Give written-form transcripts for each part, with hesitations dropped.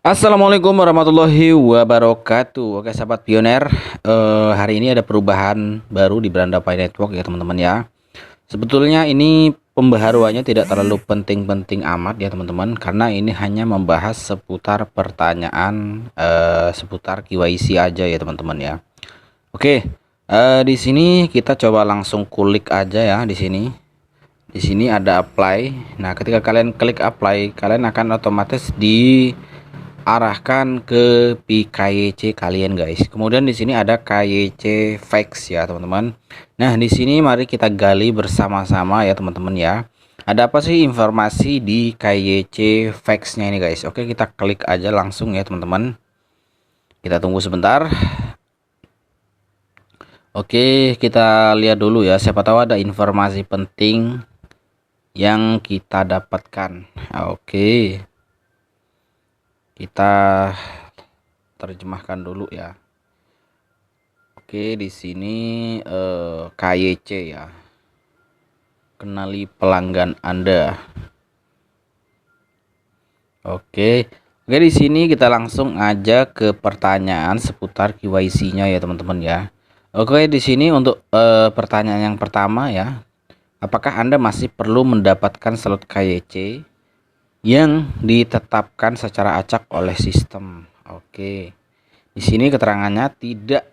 Assalamualaikum warahmatullahi wabarakatuh. Oke sahabat pioner, hari ini ada perubahan baru di Beranda Pi Network ya teman-teman ya. Sebetulnya ini pembaharuannya tidak terlalu penting-penting amat ya teman-teman, karena ini hanya membahas seputar pertanyaan seputar KYC aja ya teman-teman ya. Oke, di sini kita coba langsung kulik aja ya di sini. Di sini ada apply. Nah, ketika kalian klik apply, kalian akan otomatis arahkan ke KYC kalian guys. Kemudian di sini ada KYC fax ya teman-teman. Nah di sini mari kita gali bersama-sama ya teman-teman ya. Ada apa sih informasi di KYC fax-nya ini guys? Oke, kita klik aja langsung ya teman-teman. Kita tunggu sebentar. Oke, kita lihat dulu ya. Siapa tahu ada informasi penting yang kita dapatkan. Oke, kita terjemahkan dulu ya. Oke, di sini KYC ya. Kenali pelanggan Anda. Oke. Oke, di sini kita langsung aja ke pertanyaan seputar KYC-nya ya, teman-teman ya. Oke, di sini untuk pertanyaan yang pertama ya. Apakah Anda masih perlu mendapatkan slot KYC yang ditetapkan secara acak oleh sistem? Oke. Di sini keterangannya tidak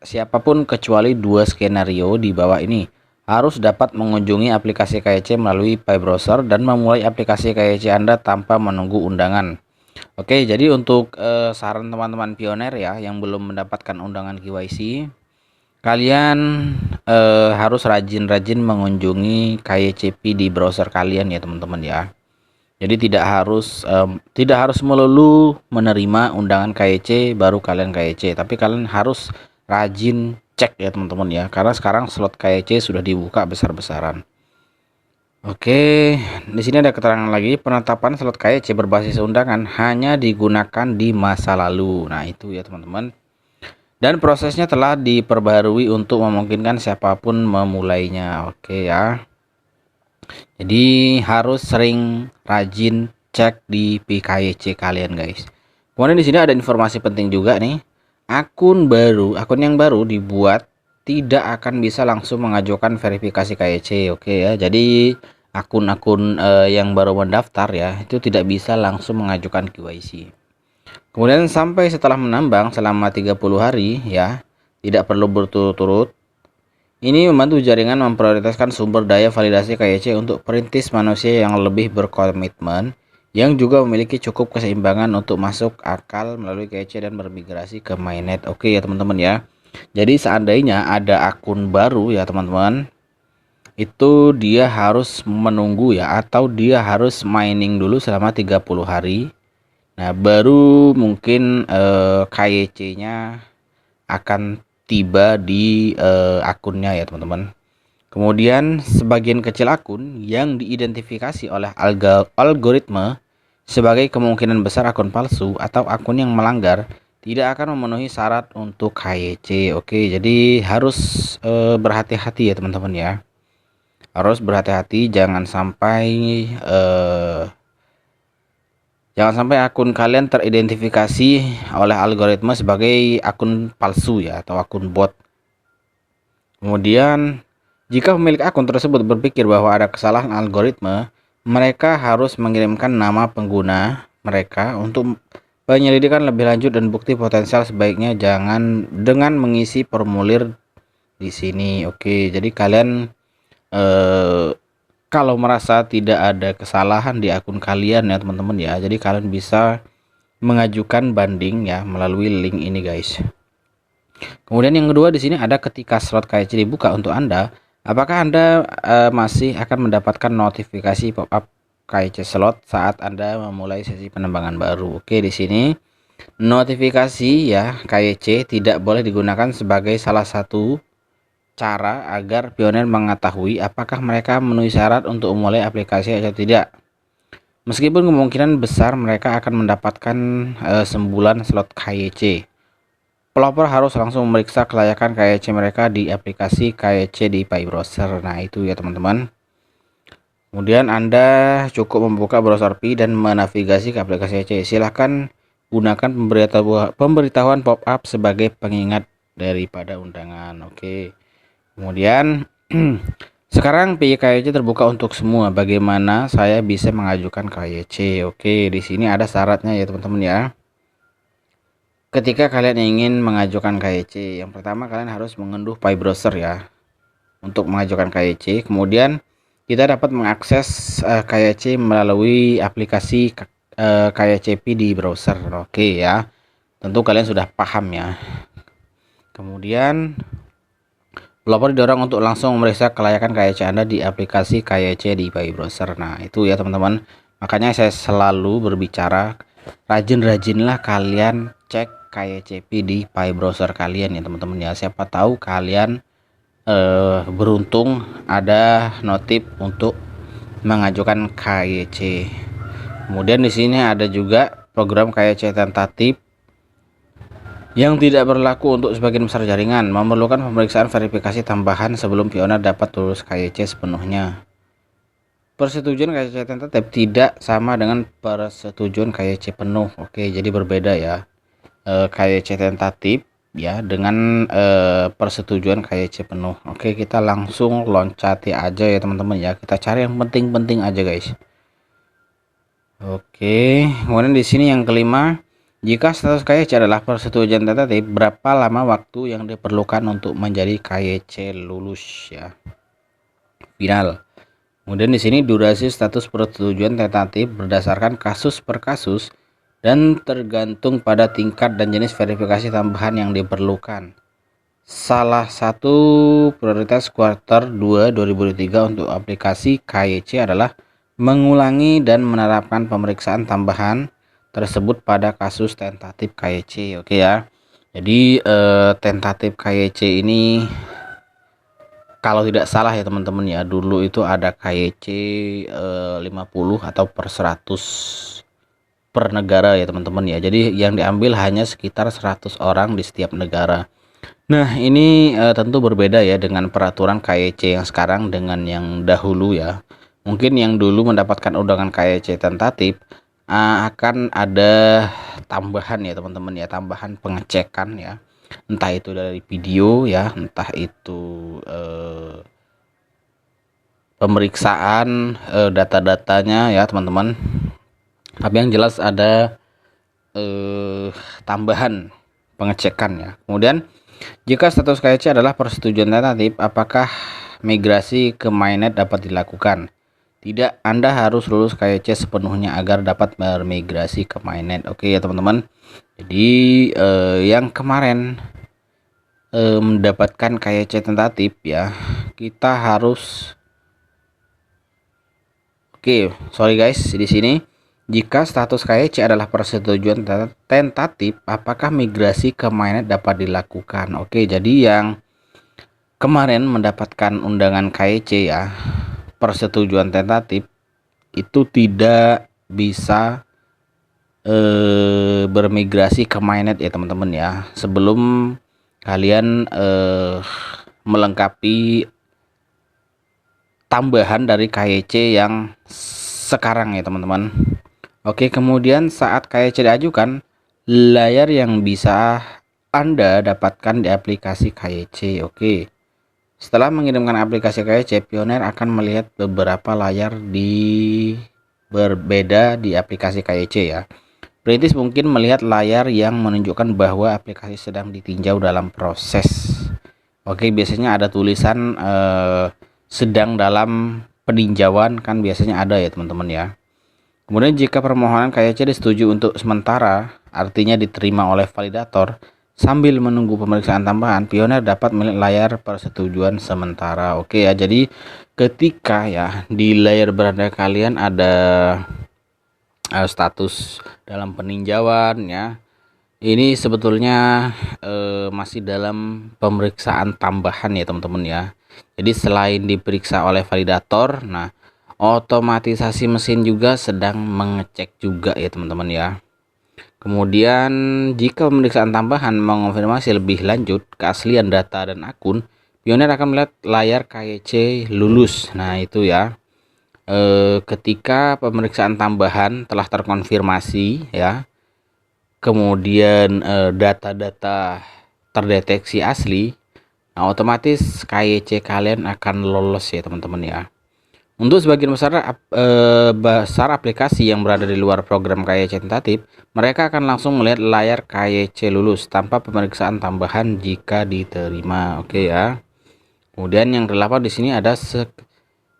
siapapun kecuali dua skenario di bawah ini harus dapat mengunjungi aplikasi KYC melalui Pi Browser dan memulai aplikasi KYC Anda tanpa menunggu undangan. Oke, jadi untuk saran teman-teman pioner ya yang belum mendapatkan undangan KYC, kalian harus rajin-rajin mengunjungi KYCP di browser kalian ya teman-teman ya. Jadi tidak harus melulu menerima undangan KYC baru kalian KYC, tapi kalian harus rajin cek ya teman-teman ya, karena sekarang slot KYC sudah dibuka besar-besaran. Oke, di sini ada keterangan lagi, penetapan slot KYC berbasis undangan hanya digunakan di masa lalu. Nah, itu ya teman-teman. Dan prosesnya telah diperbarui untuk memungkinkan siapapun memulainya. Oke ya. Jadi harus sering rajin cek di PKYC kalian guys. Kemudian di sini ada informasi penting juga nih. Akun yang baru dibuat tidak akan bisa langsung mengajukan verifikasi KYC. Oke ya. Jadi akun-akun yang baru mendaftar ya itu tidak bisa langsung mengajukan KYC. Kemudian sampai setelah menambang selama 30 hari ya, tidak perlu berturut-turut. Ini membantu jaringan memprioritaskan sumber daya validasi KYC untuk perintis manusia yang lebih berkomitmen, yang juga memiliki cukup keseimbangan untuk masuk akal melalui KYC dan bermigrasi ke mainnet. Oke ya teman-teman ya. Jadi seandainya ada akun baru ya teman-teman, itu dia harus menunggu ya, atau dia harus mining dulu selama 30 hari. Nah baru mungkin KYC-nya akan tiba di akunnya ya teman-teman. Kemudian sebagian kecil akun yang diidentifikasi oleh algoritma sebagai kemungkinan besar akun palsu atau akun yang melanggar tidak akan memenuhi syarat untuk KYC. Oke, jadi harus berhati-hati ya teman-teman ya. Harus berhati-hati, jangan sampai akun kalian teridentifikasi oleh algoritma sebagai akun palsu ya, atau akun bot. Kemudian jika pemilik akun tersebut berpikir bahwa ada kesalahan algoritma, mereka harus mengirimkan nama pengguna mereka untuk penyelidikan lebih lanjut, dan bukti potensial sebaiknya jangan dengan mengisi formulir di sini. Oke, jadi kalian kalau merasa tidak ada kesalahan di akun kalian ya teman-teman ya, jadi kalian bisa mengajukan banding ya melalui link ini guys. Kemudian yang kedua di sini ada ketika slot KYC dibuka untuk Anda, apakah Anda masih akan mendapatkan notifikasi pop-up KYC slot saat Anda memulai sesi penembangan baru. Oke, di sini notifikasi ya KYC tidak boleh digunakan sebagai salah satu cara agar pioner mengetahui apakah mereka memenuhi syarat untuk memulai aplikasi atau tidak. Meskipun kemungkinan besar mereka akan mendapatkan sembulan slot KYC. Pelopor harus langsung memeriksa kelayakan KYC mereka di aplikasi KYC di Pi Browser. Nah, itu ya teman-teman. Kemudian Anda cukup membuka browser Pi dan menavigasi ke aplikasi KYC. Silahkan gunakan pemberitahuan pop-up sebagai pengingat daripada undangan. Oke. Kemudian sekarang PYKYC terbuka untuk semua. Bagaimana saya bisa mengajukan KYC? Oke, di sini ada syaratnya ya teman-teman ya. Ketika kalian ingin mengajukan KYC, yang pertama kalian harus mengunduh file browser ya untuk mengajukan KYC. Kemudian kita dapat mengakses KYC melalui aplikasi KYCP di browser. Oke ya, tentu kalian sudah paham ya. Kemudian pelapor didorong untuk langsung memeriksa kelayakan KYC Anda di aplikasi KYC di browser. Nah itu ya teman-teman, makanya saya selalu berbicara, rajin-rajinlah kalian cek KYCP di browser kalian ya teman-teman ya. Siapa tahu kalian beruntung ada notif untuk mengajukan KYC. Kemudian di sini ada juga program KYC tentatif yang tidak berlaku untuk sebagian besar jaringan, memerlukan pemeriksaan verifikasi tambahan sebelum pioner dapat lulus KYC sepenuhnya. Persetujuan KYC tentatif tidak sama dengan persetujuan KYC penuh. Oke, jadi berbeda ya. KYC tentatif ya dengan persetujuan KYC penuh. Oke, kita langsung loncati aja ya teman-teman ya. Kita cari yang penting-penting aja guys. Oke, kemudian di sini yang kelima, jika status KYC adalah persetujuan tentatif, berapa lama waktu yang diperlukan untuk menjadi KYC lulus ya final. Kemudian di sini durasi status persetujuan tentatif berdasarkan kasus per kasus dan tergantung pada tingkat dan jenis verifikasi tambahan yang diperlukan. Salah satu prioritas kuartal 2 2023 untuk aplikasi KYC adalah mengulangi dan menerapkan pemeriksaan tambahan tersebut pada kasus tentatif KYC. Oke ya. Jadi tentatif KYC ini kalau tidak salah ya teman-teman ya, dulu itu ada KYC 50 atau per 100 per negara ya teman-teman ya. Jadi yang diambil hanya sekitar 100 orang di setiap negara. Nah ini tentu berbeda ya dengan peraturan KYC yang sekarang dengan yang dahulu ya. Mungkin yang dulu mendapatkan undangan KYC tentatif akan ada tambahan ya teman-teman ya, tambahan pengecekan ya, entah itu dari video ya, entah itu pemeriksaan data-datanya ya teman-teman. Tapi yang jelas ada tambahan pengecekan ya. Kemudian jika status KYC adalah persetujuan tentatif, apakah migrasi ke mainnet dapat dilakukan? Tidak, Anda harus lulus KYC sepenuhnya agar dapat bermigrasi ke mainnet. Oke ya teman-teman. Jadi yang kemarin mendapatkan KYC tentatif ya, kita harus sorry guys, di sini jika status KYC adalah persetujuan tentatif, apakah migrasi ke mainnet dapat dilakukan? Oke, jadi yang kemarin mendapatkan undangan KYC ya, persetujuan tentatif itu tidak bisa bermigrasi ke mainnet ya teman-teman ya. Sebelum kalian melengkapi tambahan dari KYC yang sekarang ya teman-teman. Oke, kemudian saat KYC diajukan, layar yang bisa Anda dapatkan di aplikasi KYC. Oke, setelah mengirimkan aplikasi KYC, pioner akan melihat beberapa layar berbeda di aplikasi KYC ya. Perintis mungkin melihat layar yang menunjukkan bahwa aplikasi sedang ditinjau dalam proses. Oke, biasanya ada tulisan sedang dalam peninjauan, kan biasanya ada ya teman-teman ya. Kemudian jika permohonan KYC disetujui untuk sementara, artinya diterima oleh validator, sambil menunggu pemeriksaan tambahan, pioner dapat melihat layar persetujuan sementara. Oke ya, jadi ketika ya di layar beranda kalian ada status dalam peninjauan ya, ini sebetulnya masih dalam pemeriksaan tambahan ya teman-teman ya. Jadi selain diperiksa oleh validator, nah otomatisasi mesin juga sedang mengecek juga ya teman-teman ya. Kemudian jika pemeriksaan tambahan mengonfirmasi lebih lanjut keaslian data dan akun, pioner akan melihat layar KYC lulus. Nah itu ya, ketika pemeriksaan tambahan telah terkonfirmasi ya, kemudian data-data terdeteksi asli, nah otomatis KYC kalian akan lolos ya teman-teman ya. Untuk sebagian besar aplikasi yang berada di luar program KYC tentatif, mereka akan langsung melihat layar KYC lulus tanpa pemeriksaan tambahan jika diterima. Oke ya. Kemudian yang ke-8 di sini ada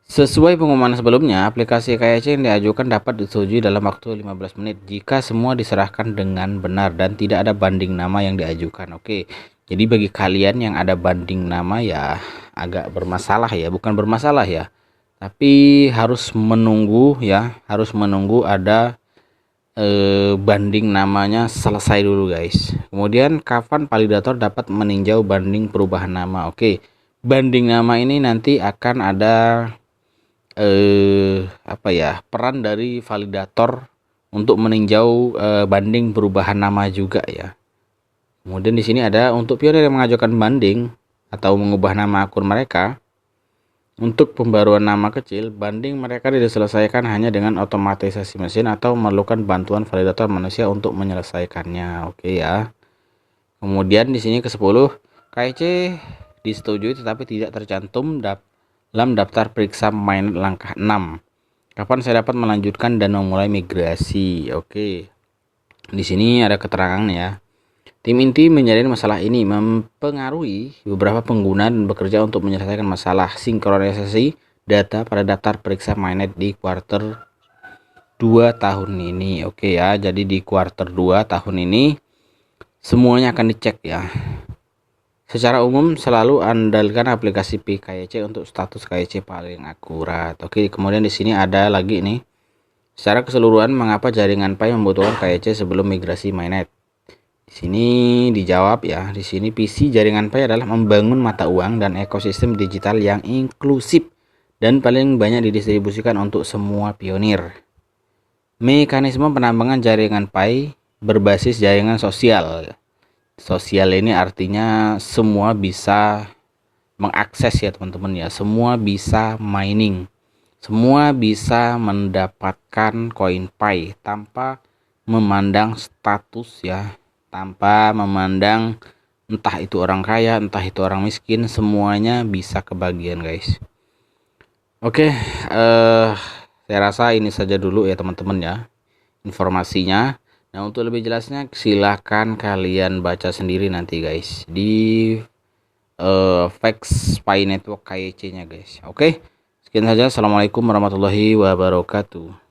sesuai pengumuman sebelumnya, aplikasi KYC yang diajukan dapat disetujui dalam waktu 15 menit jika semua diserahkan dengan benar dan tidak ada banding nama yang diajukan. Oke. Jadi bagi kalian yang ada banding nama ya agak bermasalah ya, bukan bermasalah ya, tapi harus menunggu ya, harus menunggu ada banding namanya selesai dulu guys. Kemudian kapan validator dapat meninjau banding perubahan nama? Oke, banding nama ini nanti akan ada peran dari validator untuk meninjau banding perubahan nama juga ya. Kemudian di sini ada untuk pionir yang mengajukan banding atau mengubah nama akun mereka. Untuk pembaruan nama kecil, banding mereka diselesaikan hanya dengan otomatisasi mesin atau memerlukan bantuan validator manusia untuk menyelesaikannya. Oke ya. Kemudian di sini ke-10, KYC disetujui tetapi tidak tercantum dalam daftar periksa mainnet langkah 6. Kapan saya dapat melanjutkan dan memulai migrasi? Oke. Di sini ada keterangan ya. Tim inti menyadari masalah ini mempengaruhi beberapa pengguna dan bekerja untuk menyelesaikan masalah sinkronisasi data pada daftar periksa mainnet di kuarter 2 tahun ini. Oke ya, jadi di kuarter 2 tahun ini semuanya akan dicek ya. Secara umum selalu andalkan aplikasi PKYC untuk status KYC paling akurat. Oke, kemudian di sini ada lagi nih. Secara keseluruhan mengapa jaringan Pi membutuhkan KYC sebelum migrasi mainnet? Di sini dijawab ya. Di sini visi jaringan Pi adalah membangun mata uang dan ekosistem digital yang inklusif dan paling banyak didistribusikan untuk semua pionir. Mekanisme penambangan jaringan Pi berbasis jaringan sosial. Sosial ini artinya semua bisa mengakses ya teman-teman ya. Semua bisa mining. Semua bisa mendapatkan koin Pi tanpa memandang status ya. Tanpa memandang entah itu orang kaya, entah itu orang miskin, semuanya bisa kebagian guys. Oke, saya rasa ini saja dulu ya teman-teman ya informasinya. Nah untuk lebih jelasnya silahkan kalian baca sendiri nanti guys di Fax Pi Network KYC nya guys. Oke, sekian saja. Assalamualaikum warahmatullahi wabarakatuh.